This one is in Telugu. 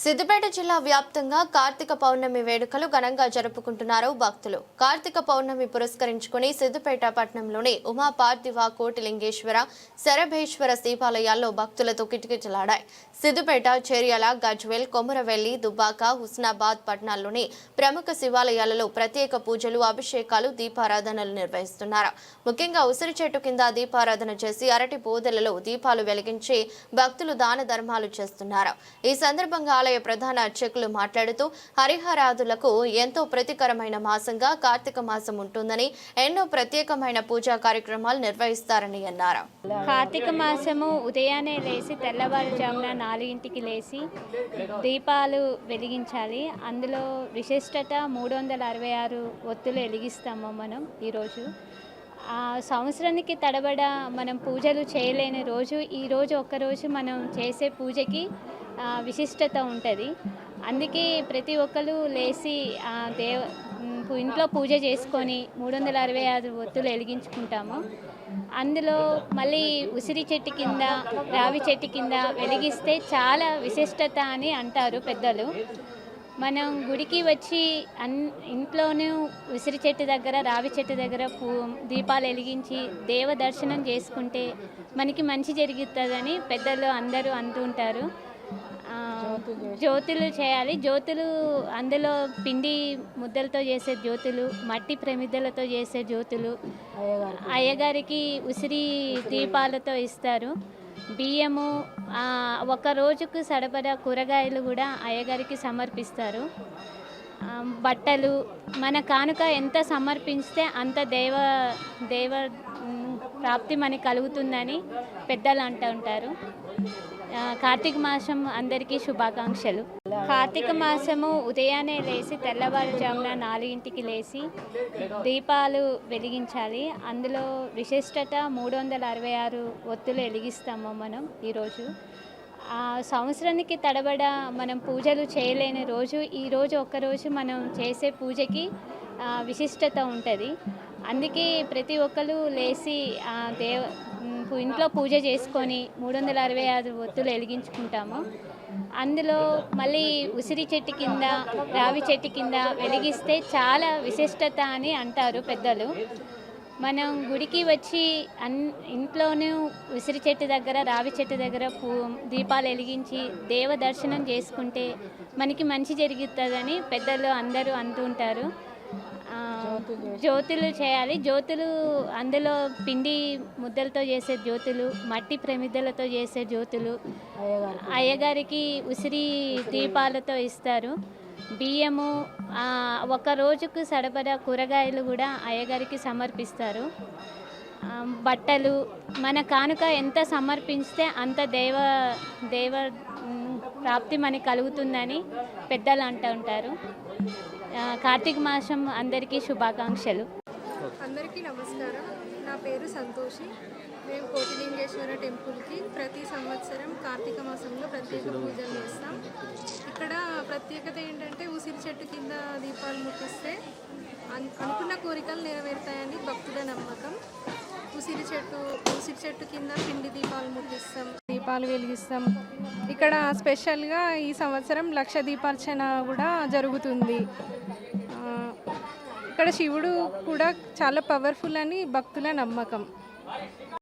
సిద్దిపేట జిల్లా వ్యాప్తంగా కార్తీక పౌర్ణమి వేడుకలు ఘనంగా జరుపుకుంటున్నారు భక్తులు. కార్తీక పౌర్ణమి పురస్కరించుకుని సిద్దిపేట పట్టణంలోని ఉమా పార్థివ కోటిలింగేశ్వర శరభేశ్వర శివాలయాల్లో భక్తులతో కిటకిటలాడాయి. సిద్దిపేట, చేర్యాల, గజ్వేల్, కొమురవెల్లి, దుబ్బాక, హుస్నాబాద్ పట్టణాల్లోని ప్రముఖ శివాలయాలలో ప్రత్యేక పూజలు, అభిషేకాలు, దీపారాధనలు నిర్వహిస్తున్నారు. ముఖ్యంగా ఉసిరి చెట్టు కింద దీపారాధన చేసి అరటి బోదెలలో దీపాలు వెలిగించి భక్తులు దాన ధర్మాలు చేస్తున్నారు. ఈ సందర్భంగా ఆలయ ప్రధాన అర్చకులు మాట్లాడుతూ హరిహరాదులకు ఎంతో ప్రతికరమైన మాసంగా కార్తీక మాసం ఉంటుందని, ఎన్నో ప్రత్యేకమైన పూజా కార్యక్రమాలు నిర్వహిస్తారని అన్నారు. కార్తీక మాసము ఉదయాన్నే లేచి తెల్లవారుజామున 4ంటికి లేచి దీపాలు వెలిగించాలి. అందులో విశిష్టత 366 ఒత్తులు వెలిగిస్తాము మనం ఈరోజు. సంవత్సరానికి తడబడ మనం పూజలు చేయలేని రోజు ఈరోజు ఒక్కరోజు మనం చేసే పూజకి విశిష్టత ఉంటుంది. అందుకే ప్రతి ఒక్కరు లేచి ఇంట్లో పూజ చేసుకొని 366 ఒత్తులు వెలిగించుకుంటాము. అందులో మళ్ళీ ఉసిరి చెట్టు కింద, రావి చెట్టు కింద వెలిగిస్తే చాలా విశిష్టత అని అంటారు పెద్దలు. మనం గుడికి వచ్చి ఇంట్లోనూ ఉసిరి చెట్టు దగ్గర, రావి చెట్టు దగ్గర దీపాలు వెలిగించి దేవ దర్శనం చేసుకుంటే మనకి మంచి జరుగుతుందని పెద్దలు అందరూ అంటుంటారు. జ్యోతులు చేయాలి. జ్యోతులు అందులో పిండి ముద్దలతో చేసే జ్యోతులు, మట్టి ప్రమిద్దలతో చేసే జ్యోతులు అయ్యగారికి ఉసిరి దీపాలతో ఇస్తారు. బియ్యము, ఒక రోజుకు సరిపడా కూరగాయలు కూడా అయ్యగారికి సమర్పిస్తారు. బట్టలు, మన కానుక ఎంత సమర్పిస్తే అంత దేవ ప్రాప్తి మనకి కలుగుతుందని పెద్దలు అంటూ ఉంటారు. కార్తీక మాసం అందరికీ శుభాకాంక్షలు. కార్తీక మాసము ఉదయాన్నే లేచి తెల్లవారుజామున 4ంటికి లేచి దీపాలు వెలిగించాలి. అందులో విశిష్టత 366 ఒత్తులు వెలిగిస్తాము మనం ఈరోజు. సంవత్సరానికి తడబడ మనం పూజలు చేయలేని రోజు ఈరోజు ఒక్కరోజు మనం చేసే పూజకి విశిష్టత ఉంటుంది. అందుకే ప్రతి ఒక్కరు లేచి ఇంట్లో పూజ చేసుకొని 366 ఒత్తులు వెలిగించుకుంటాము. అందులో మళ్ళీ ఉసిరి చెట్టు కింద, రావి చెట్టు కింద వెలిగిస్తే చాలా విశిష్టత అని అంటారు పెద్దలు. మనం గుడికి వచ్చి ఇంట్లోనూ ఉసిరి చెట్టు దగ్గర, రావి చెట్టు దగ్గర దీపాలు వెలిగించి దేవ దర్శనం చేసుకుంటే మనకి మంచి జరుగుతుందని పెద్దలు అందరూ అంటుంటారు. జ్యోతులు చేయాలి. జ్యోతులు అందులో పిండి ముద్దలతో చేసే జ్యోతులు, మట్టి ప్రమిద్దలతో చేసే జ్యోతులు అయ్యగారికి ఉసిరి దీపాలతో ఇస్తారు. బియ్యము, ఒక రోజుకు సరిపడా కూరగాయలు కూడా అయ్యగారికి సమర్పిస్తారు. బట్టలు, మన కానుక ఎంత సమర్పిస్తే అంత దేవ ప్రాప్తి మనకి కలుగుతుందని పెద్దలు అంటూ ఉంటారు. కార్తీక మాసం అందరికీ శుభాకాంక్షలు. అందరికీ నమస్కారం. నా పేరు సంతోషి. మేము కోటిలింగేశ్వర టెంపుల్కి ప్రతి సంవత్సరం కార్తీక మాసంలో ప్రత్యేక పూజలు చేస్తాం. ఇక్కడ ప్రత్యేకత ఏంటంటే ఉసిరి చెట్టు కింద దీపాలు ముట్టిస్తే అనుకున్న కోరికలు నెరవేరుతాయని భక్తుల నమ్మకం. ఉసిరి చెట్టు కింద పిండి దీపాలు ముట్టిస్తాం, దీపాలు వెలిగిస్తాం. ఇక్కడ స్పెషల్గా ఈ సంవత్సరం 1,00,000 దీపార్చన కూడా జరుగుతుంది. ఇక్కడ శివుడు కూడా చాలా పవర్ఫుల్ అని భక్తుల నమ్మకం.